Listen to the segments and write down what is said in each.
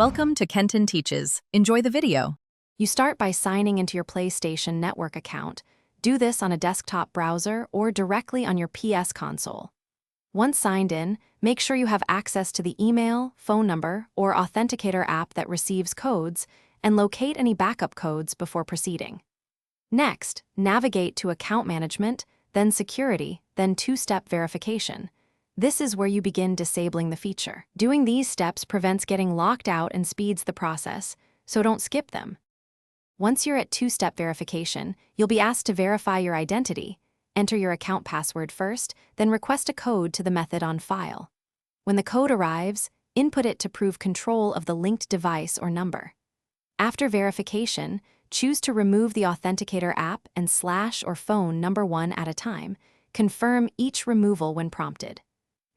Welcome to Kenton Teaches. Enjoy the video. You start by signing into your PlayStation Network account. Do this on a desktop browser or directly on your PS console. Once signed in, make sure you have access to the email, phone number, or authenticator app that receives codes, and locate any backup codes before proceeding. Next, navigate to Account Management, then Security, then Two-Step Verification. This is where you begin disabling the feature. Doing these steps prevents getting locked out and speeds the process, so don't skip them. Once you're at two-step verification, you'll be asked to verify your identity. Enter your account password first, then request a code to the method on file. When the code arrives, input it to prove control of the linked device or number. After verification, choose to remove the authenticator app and slash or phone number one at a time. Confirm each removal when prompted.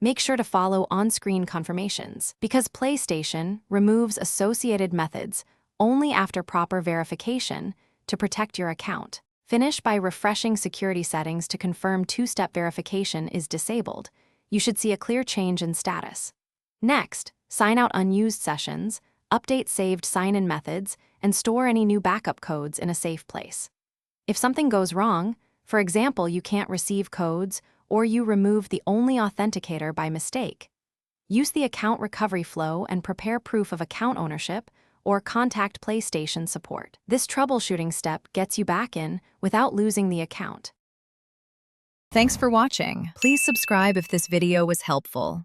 Make sure to follow on-screen confirmations, because PlayStation removes associated methods only after proper verification to protect your account. Finish by refreshing security settings to confirm two-step verification is disabled. You should see a clear change in status. Next, sign out unused sessions, update saved sign-in methods, and store any new backup codes in a safe place. If something goes wrong, for example, you can't receive codes or you remove the only authenticator by mistake, use the account recovery flow and prepare proof of account ownership or contact PlayStation support. This troubleshooting step gets you back in without losing the account. Thanks for watching. Please subscribe if this video was helpful.